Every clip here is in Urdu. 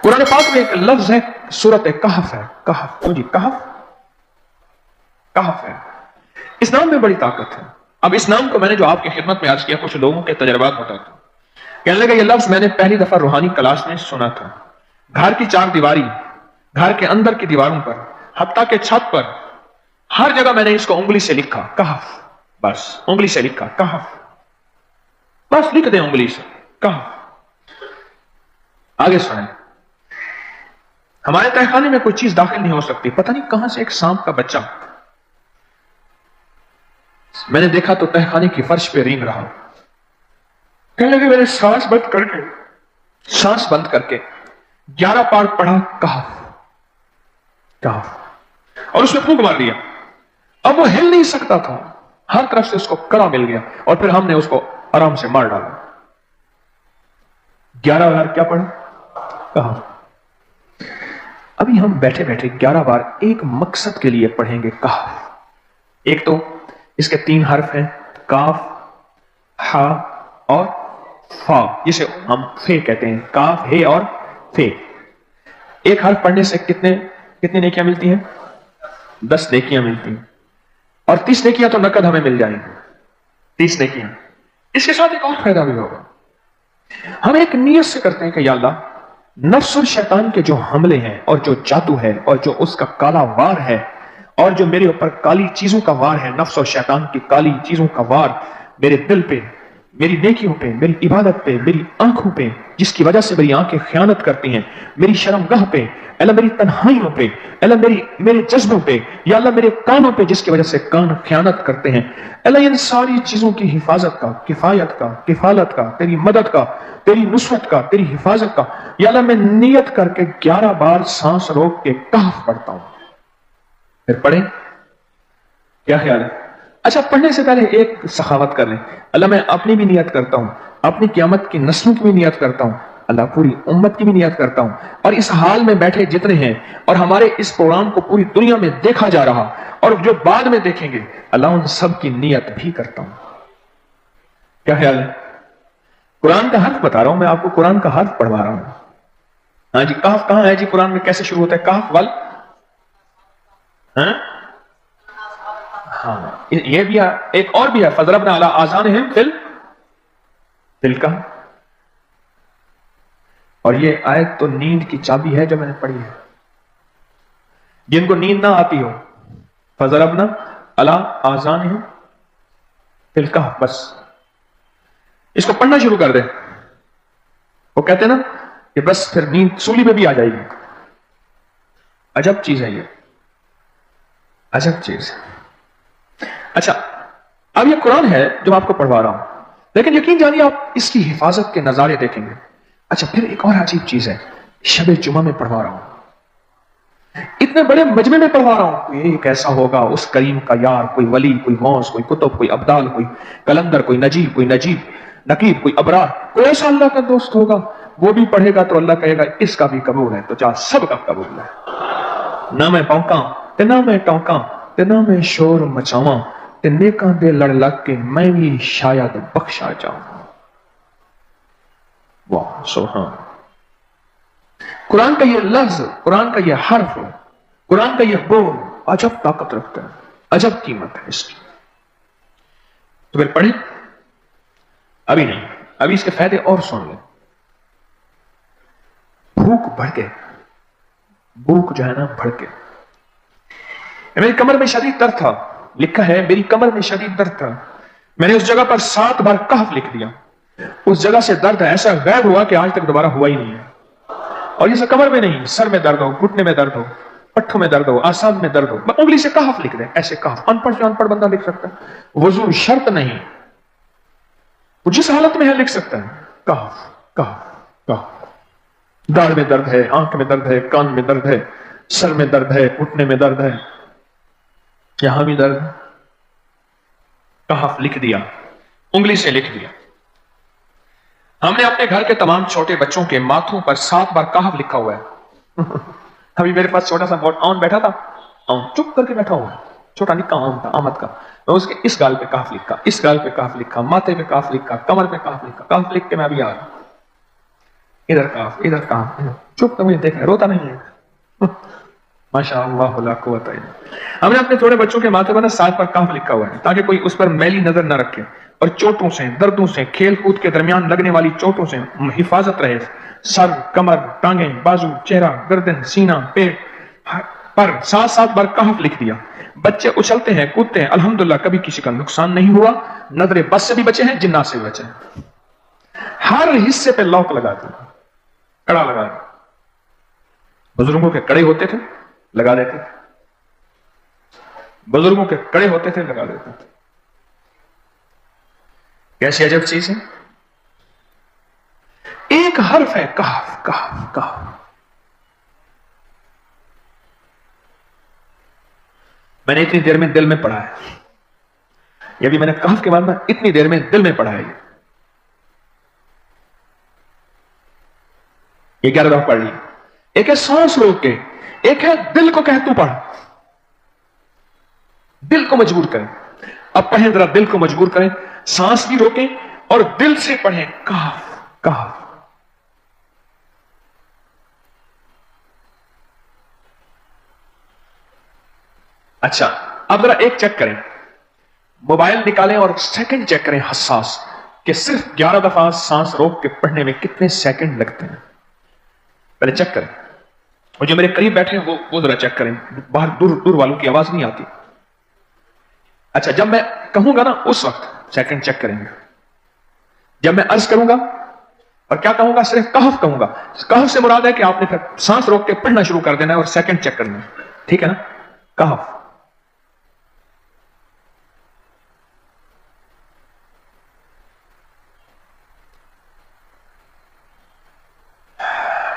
قرآن پاک میں ایک لفظ ہے سورۃ کہف ہے. کہف جی کہف ہے. اس نام میں بڑی طاقت ہے. اب اس نام کو میں نے جو آپ کی خدمت میں عرض کیا کچھ لوگوں کے تجربات بتاتا ہوں. کہنے لگا یہ لفظ میں نے پہلی دفعہ روحانی کلاس میں سنا تھا. گھر کی چار دیواری، گھر کے اندر کی دیواروں پر، حتیٰ کہ چھت پر، ہر جگہ میں نے اس کو انگلی سے لکھا کہف. بس انگلی سے لکھا کہف. بس لکھ دیں انگلی سے کہف. آگے سنیں. ہمارے تہخانے میں کوئی چیز داخل نہیں ہو سکتی. پتہ نہیں کہاں سے ایک سانپ کا بچہ میں نے دیکھا تو تہخانے کی فرش پہ رینگ رہا. کہنے لگے میں نے سانس بند کر کے 11 بار پڑھا کہف کہف، اور اس میں پھونک مار دیا. اب وہ ہل نہیں سکتا تھا. ہر طرف سے اس کو کڑا مل گیا اور پھر ہم نے اس کو آرام سے مار ڈالا. 11 بار کیا پڑھا کہف. ابھی ہم بیٹھے بیٹھے 11 بار ایک مقصد کے لیے پڑھیں گے کہف. ایک تو اس کے 3 حرف ہیں کاف، ہا اور فا، جسے ہم فے کہتے ہیں. کاف، ہے اور فے. ایک حرف پڑھنے سے کتنے نیکیاں ملتی ہیں؟ 10 نیکیاں ملتی ہیں. اور 30 نیکیاں تو نقد ہمیں مل جائیں گی. 30 نیکیاں. اس کے ساتھ ایک اور فائدہ بھی ہوگا. ہم ایک نیت سے کرتے ہیں کہ یا اللہ، نفس اور شیطان کے جو حملے ہیں اور جو جادو ہے اور جو اس کا کالا وار ہے اور جو میرے اوپر کالی چیزوں کا وار ہے، نفس اور شیطان کی کالی چیزوں کا وار میرے دل پہ، میری نیکیوں پہ، میری عبادت پہ، میری آنکھوں پہ، جس کی وجہ سے میری آنکھیں خیانت کرتی ہیں، میری شرمگاہ پہ، اللہ میری تنہائیوں پہ، اللہ میرے جذبوں پہ، یا اللہ میرے کانوں پہ جس کی وجہ سے کان خیانت کرتے ہیں، اللہ ان ساری چیزوں کی حفاظت کا، کفایت کا، کفالت کا، تیری مدد کا، تیری نصرت کا، تیری حفاظت کا. یا اللہ میں نیت کر کے 11 بار سانس روک کے کہف پڑھتا ہوں. پھر پڑھیں. کیا خیال ہے؟ اچھا پڑھنے سے پہلے ایک سخاوت کر لیں. اللہ میں اپنی بھی نیت کرتا ہوں، اپنی قیامت کی نسلوں کی بھی نیت کرتا ہوں، اللہ پوری امت کی بھی نیت کرتا ہوں، اور اس حال میں بیٹھے جتنے ہیں اور ہمارے اس پروگرام کو پوری دنیا میں دیکھا جا رہا اور جو بعد میں دیکھیں گے، اللہ ان سب کی نیت بھی کرتا ہوں. کیا خیال ہے؟ قرآن کا حرف بتا رہا ہوں میں آپ کو، قرآن کا حرف پڑھوا رہا ہوں. ہاں جی. کہف کہاں ہے جی قرآن میں؟ کیسے شروع ہوتا ہے کہف؟ ول ہاں یہ بھی ہے. ایک اور بھی ہے فضربنا علی آذانہم فی الکہف. اور یہ آیت تو نیند کی چابی ہے جو میں نے پڑھی ہے. جن کو نیند نہ آتی ہو، فضربنا علی آذانہم فی الکہف، بس اس کو پڑھنا شروع کر دے. وہ کہتے ہیں نا کہ بس پھر نیند سولی پہ بھی آ جائے گی. عجب چیز ہے یہ، عجب چیز. اچھا اب یہ قرآن ہے جو آپ کو پڑھوا رہا ہوں، لیکن یقین جانیے آپ اس کی حفاظت کے نظارے دیکھیں گے. اچھا پھر ایک اور عجیب چیز ہے، شب جمعہ میں پڑھوا رہا ہوں، اتنے بڑے مجمع میں پڑھوا رہا ہوں. یہ کیسا ہوگا اس کریم کا یار، کوئی ولی، کوئی غوث، کوئی کتب، کوئی ابدال، کوئی کلندر، کوئی نقیب، کوئی ابرار، کوئی ایسا اللہ کا دوست ہوگا. وہ بھی پڑھے گا تو اللہ کہے گا اس کا بھی قبول ہے، تو چاہ سب کا قبول ہے. نہ میں پونکاں تے نہ میں ٹونکاں تے نہ میں شور مچاواں تے نیکاں دے لڑ لگ کے میں بھی شاید بخشا جاؤں. واہ سبحان. قرآن کا یہ لفظ، قرآن کا یہ حرف، قرآن کا یہ بول عجب طاقت رکھتا ہے، عجب قیمت ہے اس کی. تو پھر پڑھیں. ابھی نہیں، ابھی اس کے فائدے اور سن لیں. بھوک بڑھ کے، بھوک جو ہے نا بڑھ کے. میری کمر میں شدید درد تھا، لکھا ہے میری کمر میں شدید درد تھا. میں نے اس جگہ پر 7 بار کہف لکھ دیا. اس جگہ سے درد ایسا غائب ہوا کہ آج تک دوبارہ ہوا ہی نہیں ہے. اور یہ کمر میں نہیں، سر میں درد ہو، گھٹنے میں درد ہو، پٹھوں میں درد ہو، اعصاب میں درد ہو، انگلی سے کہف لکھ دیں. ایسے کہف ان پڑھ بندہ لکھ سکتا ہے. وضو شرط نہیں، وہ جس حالت میں ہے لکھ سکتا ہے. کہف کہف کہف. داڑھ میں درد ہے، آنکھ میں درد ہے، کان میں درد ہے، سر میں درد ہے، گھٹنے میں درد ہے، یہاں بھی درد. کہف لکھ دیا، انگلی سے لکھ دیا. ہم نے اپنے گھر کے تمام چھوٹے بچوں کے ماتھوں پر 7 بار کہف لکھا ہوا ہے. ابھی میرے پاس چھوٹا سا آن بیٹھا تھا، چپ کر کے بیٹھا ہوا ہے، چھوٹا نکا آن تھا آمد کا. میں اس کے اس گال پہ کہف لکھا، اس گال پہ کہف لکھا، ماتھے پہ کہف لکھا، کمر پہ کہف لکھا. کہف لکھ کے میں ابھی آ رہا ہوں. ادھر کہف، ادھر کہف. چپ تو مجھے دیکھ رہا ہے، روتا نہیں ہے. ماشاء اللہ لا قوت الا باللہ. ہم نے اپنے چھوٹے بچوں کے ماتھے پر نا ساتھ پر کاف لکھا ہوا ہے تاکہ کوئی اس پر میلی نظر نہ رکھے اور چوٹوں سے، دردوں سے، کھیل کود کے درمیان لگنے والی چوٹوں سے حفاظت رہے. سر، کمر، ٹانگیں، بازو، چہرہ، گردن، سینہ، پیٹ پر ساتھ ساتھ بار کہف لکھ دیا. بچے اچھلتے ہیں، کودتے ہیں، الحمدللہ کبھی کسی کا نقصان نہیں ہوا. نظر بس سے بھی بچے ہیں، جنات سے بھی بچے ہیں. ہر حصے پہ لاک لگا دیا، کڑا لگا دیا. بزرگوں کے کڑے ہوتے تھے لگا دیتے تھے، بزرگوں کے کڑے ہوتے تھے لگا دیتے تھے. کیسی عجب چیز ہے. ایک حرف ہے کہف، کہف، کہف. میں نے اتنی دیر میں دل میں پڑھا ہے، یہ بھی میں نے کہف کے بعد میں اتنی دیر میں دل میں پڑھا ہے. یہ 11 دفعہ پڑھ لی. ایک ہے سانس روک کے، ایک ہے دل کو کہ تو پڑھ، دل کو مجبور کریں. اب پڑھیں ذرا، دل کو مجبور کریں، سانس بھی روکیں اور دل سے پڑھیں کہف، کہف. اچھا اب ذرا ایک چیک کریں، موبائل نکالیں اور سیکنڈ چیک کریں حساس کہ صرف 11 دفعہ سانس روک کے پڑھنے میں کتنے سیکنڈ لگتے ہیں. پہلے چیک کریں، اور جو میرے قریب بیٹھے ہیں وہ ذرا چیک کریں، باہر دور دور والوں کی آواز نہیں آتی. اچھا جب میں کہوں گا نا اس وقت سیکنڈ چیک کریں گے. جب میں عرض کروں گا اور کیا کہوں گا، صرف کہف کہوں گا. کہف سے مراد ہے کہ آپ نے پھر سانس روک کے پڑھنا شروع کر دینا ہے اور سیکنڈ چیک کرنا ہے. ٹھیک ہے نا؟ کہف.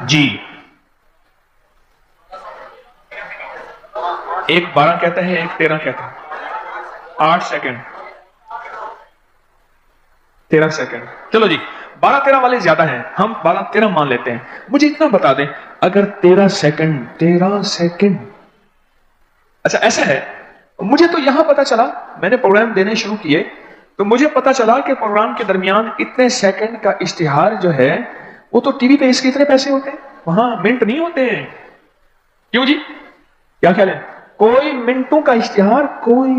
جی ایک 12 کہتا ہے، ایک 13 کہتا ہے. 8 سیکنڈ، 13 سیکنڈ. چلو جی 12 13 والے زیادہ ہیں، ہم 12 13 مان لیتے ہیں. مجھے اتنا بتا دیں، اگر 13 سیکنڈ. اچھا ایسا ہے، مجھے تو یہاں پتا چلا، میں نے پروگرام دینے شروع کیے تو مجھے پتا چلا کہ پروگرام کے درمیان اتنے سیکنڈ کا اشتہار جو ہے وہ تو ٹی وی پہ اس کے اتنے پیسے ہوتے ہیں، وہاں منٹ نہیں ہوتے ہیں. کیوں جی؟ کیا خیال ہے؟ کوئی منٹوں کا اشتہار، کوئی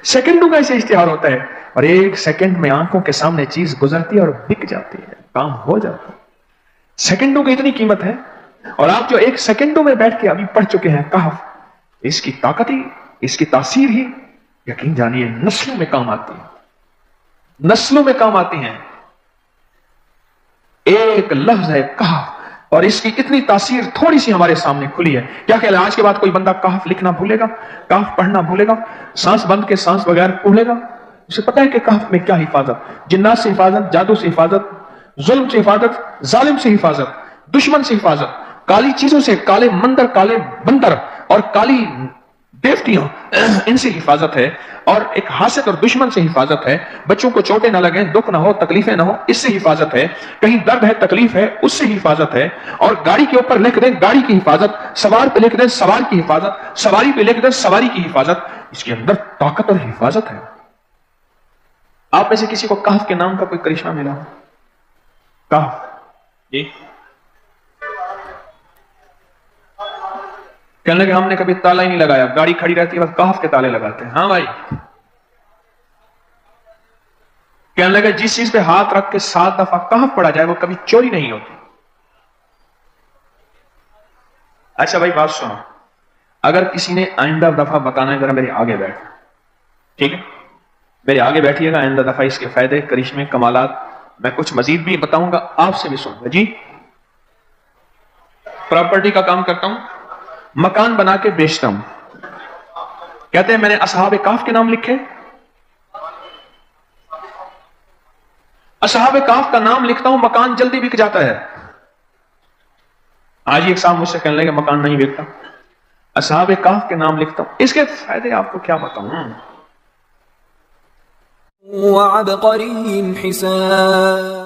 سیکنڈوں کا ایسے اشتہار ہوتا ہے، اور ایک سیکنڈ میں آنکھوں کے سامنے چیز گزرتی ہے اور بک جاتی ہے، کام ہو جاتا ہے. سیکنڈوں کی اتنی قیمت ہے، اور آپ جو ایک سیکنڈوں میں بیٹھ کے ابھی پڑھ چکے ہیں کہف، اس کی طاقت ہی، اس کی تاثیر ہی یقین جانیے نسلوں میں کام آتی ہے، نسلوں میں کام آتی ہیں. ایک لفظ ہے کہف، اور اس کی اتنی تاثیر تھوڑی سی ہمارے سامنے کھلی ہے. کیا خیال ہے آج کے بعد کوئی بندہ کہف لکھنا بھولے گا، کہف پڑھنا بھولے گا، سانس بند کے سانس بغیر بھولے گا؟ اسے پتا ہے کہ کہف میں کیا حفاظت، جنات سے حفاظت، جادو سے حفاظت، ظلم سے حفاظت، ظالم سے حفاظت، دشمن سے حفاظت، کالی چیزوں سے، کالے مندر، کالے بندر اور کالی دیوتیاں، ان سے حفاظت ہے، اور ایک حاسد اور دشمن سے حفاظت ہے. بچوں کو چوٹیں نہ لگیں، دکھ نہ ہو، تکلیفیں نہ ہو، اس سے حفاظت ہے. کہیں درد ہے، تکلیف ہے، اس سے حفاظت ہے. اور گاڑی کے اوپر لکھ دیں گاڑی کی حفاظت، سوار پہ لکھ دیں سوار کی حفاظت، سواری پہ لکھ دیں سواری کی حفاظت. اس کے اندر طاقت اور حفاظت ہے. آپ میں سے کسی کو کہف کے نام کا کوئی کرشمہ ملا ہو؟ کہف جی کہنے لگے ہم نے کبھی تالا ہی نہیں لگایا، گاڑی کھڑی رہتی ہے بس کہف کے تالے لگاتے ہیں. ہاں بھائی. کہنے لگے جس چیز پہ ہاتھ رکھ کے 7 دفعہ کہف پڑا جائے وہ کبھی چوری نہیں ہوتی. اچھا بھائی بات سنو، اگر کسی نے آئندہ دفعہ بتانا ہے ذرا میرے آگے بیٹھ، ٹھیک ہے؟ میرے آگے بیٹھیے گا، آئندہ دفعہ اس کے فائدے، کرشمے، کمالات میں کچھ مزید بھی بتاؤں گا، آپ سے بھی سنوں گا. جی پراپرٹی کا کام کرتا ہوں، مکان بنا کے بیچتا ہوں. کہتے ہیں میں نے اصحاب کہف کے نام لکھے، اصحاب کہف کا نام لکھتا ہوں، مکان جلدی بک جاتا ہے. آج ایک صاحب مجھ سے کہنے لگے مکان نہیں بکتا، اصحاب کہف کے نام لکھتا ہوں. اس کے فائدے آپ کو کیا بتاؤں. وعبقری حسان